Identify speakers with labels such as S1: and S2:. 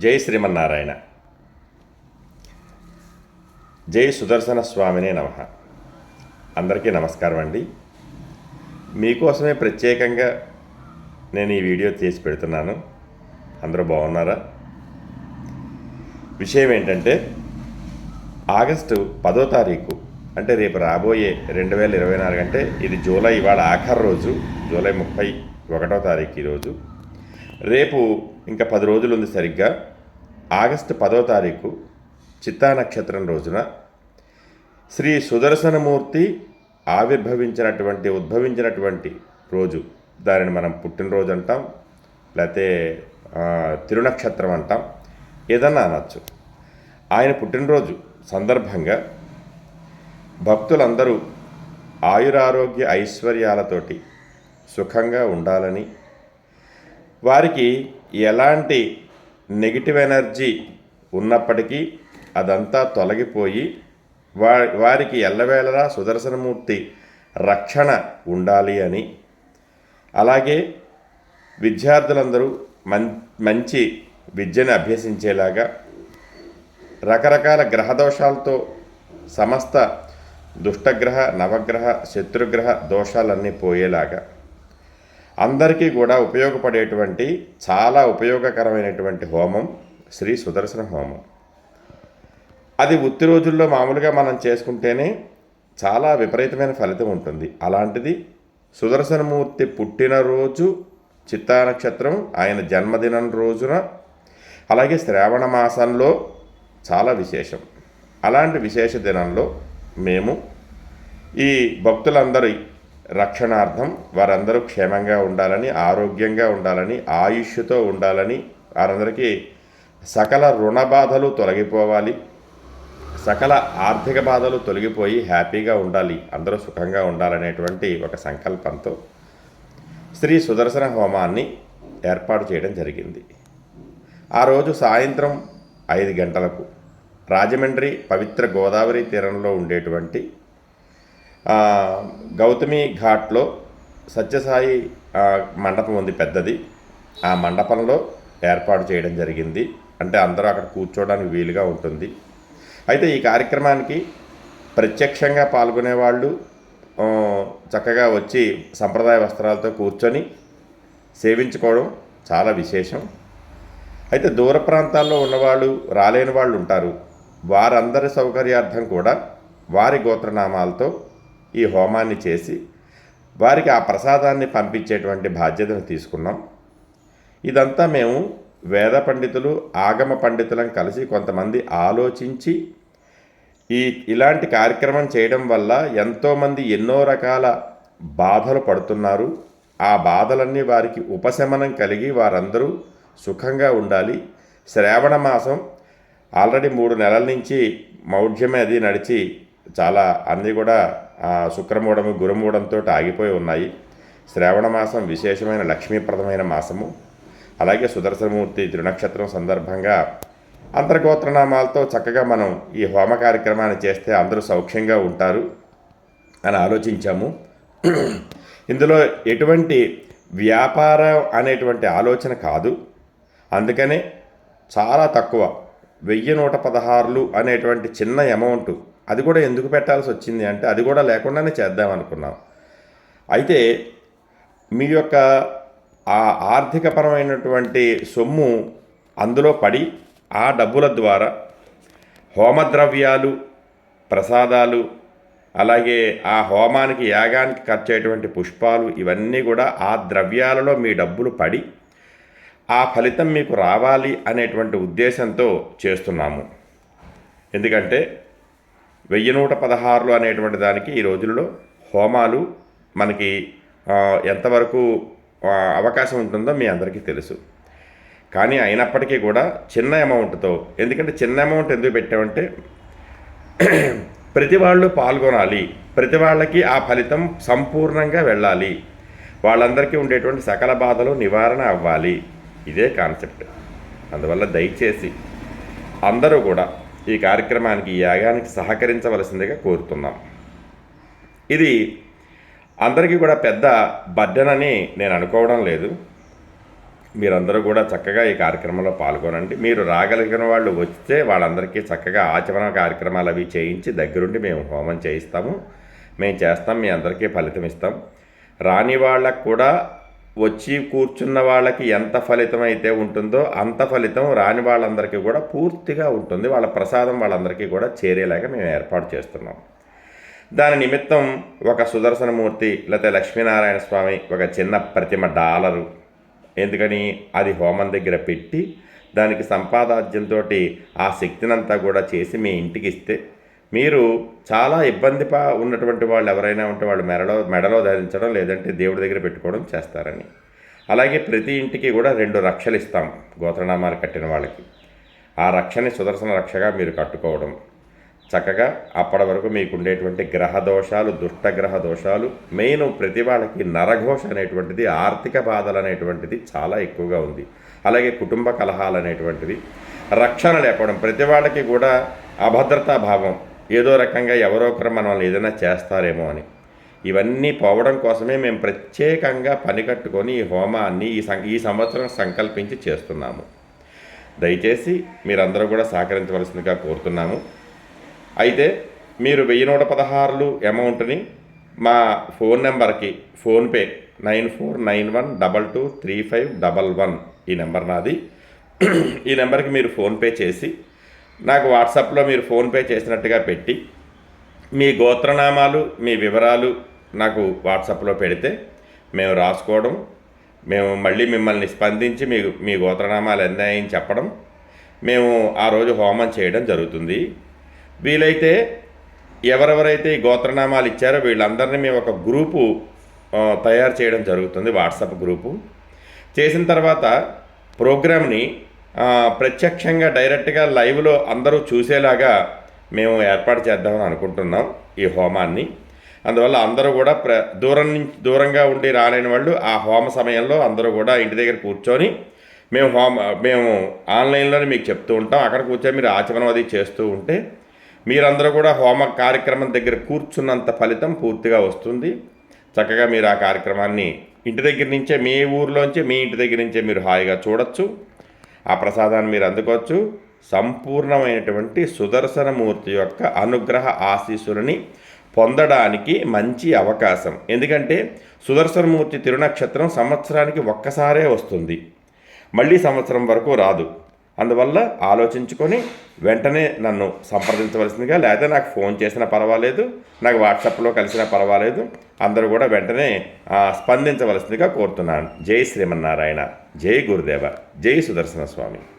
S1: జై శ్రీమన్నారాయణ. జై సుదర్శన స్వామినే నమః. అందరికీ నమస్కారం అండి. మీకోసమే ప్రత్యేకంగా నేను ఈ వీడియో తీసి పెడుతున్నాను. అందరూ బాగున్నారా? విషయం ఏంటంటే, ఆగస్టు 10వ తారీఖు అంటే రేపు రాబోయే 2024 అంటే ఇది జూలై, ఇవాళ ఆఖరి రోజు, జూలై 31వ తారీఖు ఈరోజు. రేపు ఇంకా 10 రోజులు ఉంది సరిగ్గా. ఆగస్టు 10వ తారీఖు చిత్తా నక్షత్రం రోజున శ్రీ సుదర్శనమూర్తి ఉద్భవించినటువంటి రోజు. దానిని మనం పుట్టినరోజు అంటాం, లేకపోతే తిరునక్షత్రం అంటాం, ఏదన్నా అనొచ్చు. ఆయన పుట్టినరోజు సందర్భంగా భక్తులందరూ ఆయురారోగ్య ఐశ్వర్యాలతోటి సుఖంగా ఉండాలని, వారికి ఎలాంటి నెగిటివ్ ఎనర్జీ ఉన్నప్పటికీ అదంతా తొలగిపోయి వారికి ఎల్లవేళలా సుదర్శనమూర్తి రక్షణ ఉండాలి అని, అలాగే విద్యార్థులందరూ మంచి విద్యను అభ్యసించేలాగా, రకరకాల గ్రహదోషాలతో సమస్త దుష్టగ్రహ, నవగ్రహ, శత్రుగ్రహ దోషాలన్నీ పోయేలాగా, అందరికీ కూడా ఉపయోగపడేటువంటి చాలా ఉపయోగకరమైనటువంటి హోమం శ్రీ సుదర్శన హోమం. అది ఉత్తి రోజుల్లో మామూలుగా మనం చేసుకుంటేనే చాలా విపరీతమైన ఫలితం ఉంటుంది. అలాంటిది సుదర్శనమూర్తి పుట్టినరోజు చిత్తా నక్షత్రం, ఆయన జన్మదినం రోజున, అలాగే శ్రావణ మాసంలో చాలా విశేషం. అలాంటి విశేష దినంలో మేము ఈ భక్తులందరి రక్షణార్థం, వారందరూ క్షేమంగా ఉండాలని, ఆరోగ్యంగా ఉండాలని, ఆయుష్తో ఉండాలని, వారందరికీ సకల రుణ బాధలు తొలగిపోవాలి, సకల ఆర్థిక బాధలు తొలగిపోయి హ్యాపీగా ఉండాలి, అందరూ సుఖంగా ఉండాలనేటువంటి ఒక సంకల్పంతో శ్రీ సుదర్శన హోమాన్ని ఏర్పాటు చేయడం జరిగింది. ఆ రోజు సాయంత్రం 5 గంటలకు రాజమండ్రి పవిత్ర గోదావరి తీరంలో ఉండేటువంటి గౌతమి ఘాట్లో సత్యసాయి మండపం ఉంది, పెద్దది. ఆ మండపంలో ఏర్పాటు చేయడం జరిగింది. అంటే అందరూ అక్కడ కూర్చోవడానికి వీలుగా ఉంటుంది. అయితే ఈ కార్యక్రమానికి ప్రత్యక్షంగా పాల్గొనేవాళ్ళు చక్కగా వచ్చి సంప్రదాయ వస్త్రాలతో కూర్చొని సేవించుకోవడం చాలా విశేషం. అయితే దూర ప్రాంతాల్లో ఉన్నవాళ్ళు, రాలేని వాళ్ళు ఉంటారు. వారందరి సౌకర్యార్థం కూడా వారి గోత్రనామాలతో ఈ హోమాన్ని చేసి వారికి ఆ ప్రసాదాన్ని పంపించేటువంటి బాధ్యతను తీసుకున్నాం. ఇదంతా మేము వేద పండితులు, ఆగమ పండితులను కలిసి కొంతమంది ఆలోచించి ఇలాంటి కార్యక్రమం చేయడం వల్ల ఎంతోమంది ఎన్నో రకాల బాధలు పడుతున్నారు. ఆ బాధలన్నీ వారికి ఉపశమనం కలిగి వారందరూ సుఖంగా ఉండాలి. శ్రావణ మాసం ఆల్రెడీ 3 నెలల నుంచి మౌఢ్యమే అది నడిచి చాలా అన్నీ కూడా శుక్రమూఢము, గురుమూఢంతో ఆగిపోయి ఉన్నాయి. శ్రావణ మాసం విశేషమైన లక్ష్మీప్రదమైన మాసము. అలాగే సుదర్శనమూర్తి తిరునక్షత్రం సందర్భంగా అంతర్గోత్రనామాలతో చక్కగా మనం ఈ హోమ కార్యక్రమాన్ని చేస్తే అందరూ సౌఖ్యంగా ఉంటారు అని ఆలోచించాము. ఇందులో ఎటువంటి వ్యాపారం అనేటువంటి ఆలోచన కాదు. అందుకనే చాలా తక్కువ 1116 అనేటువంటి చిన్న అమౌంట్, అది కూడా ఎందుకు పెట్టాల్సి వచ్చింది అంటే అది కూడా లేకుండానే చేద్దామనుకున్నాం. అయితే మీ యొక్క ఆ ఆర్థికపరమైనటువంటి సొమ్ము అందులో పడి ఆ డబ్బుల ద్వారా హోమద్రవ్యాలు, ప్రసాదాలు, అలాగే ఆ హోమానికి, యాగానికి ఖర్చు అయ్యేటువంటి పుష్పాలు, ఇవన్నీ కూడా ఆ ద్రవ్యాలలో మీ డబ్బులు పడి ఆ ఫలితం మీకు రావాలి అనేటువంటి ఉద్దేశంతో చేస్తున్నాము. ఎందుకంటే 1116 అనేటువంటి దానికి ఈ రోజుల్లో హోమాలు మనకి ఎంతవరకు అవకాశం ఉంటుందో మీ అందరికీ తెలుసు. కానీ అయినప్పటికీ కూడా చిన్న అమౌంట్తో, ఎందుకంటే చిన్న అమౌంట్ ఎందుకు పెట్టామంటే ప్రతి వాళ్ళు పాల్గొనాలి, ప్రతి వాళ్ళకి ఆ ఫలితం సంపూర్ణంగా వెళ్ళాలి, వాళ్ళందరికీ ఉండేటువంటి సకల బాధలు నివారణ అవ్వాలి. ఇదే కాన్సెప్ట్. అందువల్ల దయచేసి అందరూ కూడా ఈ కార్యక్రమానికి, ఈ యాగానికి సహకరించవలసిందిగా కోరుతున్నాం. ఇది అందరికీ కూడా పెద్ద బర్డెన్ అని నేను అనుకోవడం లేదు. మీరందరూ కూడా చక్కగా ఈ కార్యక్రమంలో పాల్గొనండి. మీరు రాగలిగిన వాళ్ళు వస్తే వాళ్ళందరికీ చక్కగా ఆచరణ కార్యక్రమాలు అవి చేయించి దగ్గరుండి మేము హోమం చేయిస్తాము. మేము చేస్తాం, మీ అందరికీ ఫలితం ఇస్తాం. రాని వాళ్ళకు కూడా వచ్చి కూర్చున్న వాళ్ళకి ఎంత ఫలితం అయితే ఉంటుందో అంత ఫలితం రాని వాళ్ళందరికీ కూడా పూర్తిగా ఉంటుంది. వాళ్ళ ప్రసాదం వాళ్ళందరికీ కూడా చేరేలాగా మేము ఏర్పాటు చేస్తున్నాం. దాని నిమిత్తం ఒక సుదర్శనమూర్తి లేకపోతే లక్ష్మీనారాయణ స్వామి ఒక చిన్న ప్రతిమ $1, ఎందుకని అది హోమం దగ్గర పెట్టి దానికి సంపాదాజ్యంతో ఆ శక్తినంతా కూడా చేసి మీ ఇంటికి ఇస్తే, మీరు చాలా ఇబ్బంది ఉన్నటువంటి వాళ్ళు ఎవరైనా ఉంటే వాళ్ళు మెడలో ధరించడం లేదంటే దేవుడి దగ్గర పెట్టుకోవడం చేస్తారని. అలాగే ప్రతి ఇంటికి కూడా 2 రక్షలు ఇస్తాం గోత్రనామాలు కట్టిన వాళ్ళకి. ఆ రక్షని సుదర్శన రక్షగా మీరు కట్టుకోవడం చక్కగా అప్పటి వరకు మీకు ఉండేటువంటి గ్రహ దోషాలు, దుష్టగ్రహ దోషాలు, మెయిన్ ప్రతి వాళ్ళకి నరఘోష అనేటువంటిది, ఆర్థిక బాధలు అనేటువంటిది చాలా ఎక్కువగా ఉంది. అలాగే కుటుంబ కలహాలు అనేటువంటివి, రక్షణ లేకపోవడం, ప్రతి వాళ్ళకి కూడా అభద్రతా భావం, ఏదో రకంగా ఎవరో ఒకరు మనల్ని ఏదైనా చేస్తారేమో అని. ఇవన్నీ పోవడం కోసమే మేము ప్రత్యేకంగా పని కట్టుకొని ఈ హోమాన్ని ఈ సంవత్సరం సంకల్పించి చేస్తున్నాము. దయచేసి మీరందరూ కూడా సహకరించవలసిందిగా కోరుతున్నాము. అయితే మీరు 1116 అమౌంట్ని మా ఫోన్ నెంబర్కి ఫోన్పే 9491223511 ఈ నెంబర్ నాది. ఈ నెంబర్కి మీరు ఫోన్పే చేసి నాకు వాట్సాప్లో మీరు ఫోన్పే చేసినట్టుగా పెట్టి మీ గోత్రనామాలు, మీ వివరాలు నాకు వాట్సాప్లో పెడితే మేము రాసుకోవడం, మేము మళ్ళీ మిమ్మల్ని స్పందించి మీ గోత్రనామాలు ఎన్నాయని చెప్పడం, మేము ఆ రోజు హోమం చేయడం జరుగుతుంది. వీలైతే ఎవరెవరైతే ఈ గోత్రనామాలు ఇచ్చారో వీళ్ళందరినీ మేము ఒక గ్రూపు తయారు చేయడం జరుగుతుంది, వాట్సాప్ గ్రూపు. చేసిన తర్వాత ప్రోగ్రామ్ని ప్రత్యక్షంగా డైరెక్ట్గా లైవ్లో అందరూ చూసేలాగా మేము ఏర్పాటు చేద్దామని అనుకుంటున్నాం ఈ హోమాన్ని. అందువల్ల అందరూ కూడా దూరంగా ఉండి రాలేని వాళ్ళు ఆ హోమ సమయంలో అందరూ కూడా ఇంటి దగ్గర కూర్చొని మేము ఆన్లైన్లోనే మీకు చెప్తూ ఉంటాం. అక్కడ కూర్చొని మీరు ఆచమనం అది చేస్తూ ఉంటే మీరందరూ కూడా హోమ కార్యక్రమం దగ్గర కూర్చున్నంత ఫలితం పూర్తిగా వస్తుంది. చక్కగా మీరు ఆ కార్యక్రమాన్ని ఇంటి దగ్గర నుంచే, మీ ఊర్లోంచి మీ ఇంటి దగ్గర నుంచే మీరు హాయిగా చూడొచ్చు. ఆ ప్రసాదాన్ని మీరు అందుకోవచ్చు. సంపూర్ణమైనటువంటి సుదర్శనమూర్తి యొక్క అనుగ్రహ ఆశీస్సులని పొందడానికి మంచి అవకాశం. ఎందుకంటే సుదర్శనమూర్తి తిరునక్షత్రం సంవత్సరానికి ఒక్కసారే వస్తుంది, మళ్ళీ సంవత్సరం వరకు రాదు. అందువల్ల ఆలోచించుకొని వెంటనే నన్ను సంప్రదించవలసిందిగా, లేదా నాకు ఫోన్ చేసినా పర్వాలేదు, నాకు వాట్సాప్లో కలిసినా పర్వాలేదు, అందరూ కూడా వెంటనే స్పందించవలసిందిగా కోరుతున్నాను. జై శ్రీమన్నారాయణ, జై గురుదేవ, జై సుదర్శన స్వామి.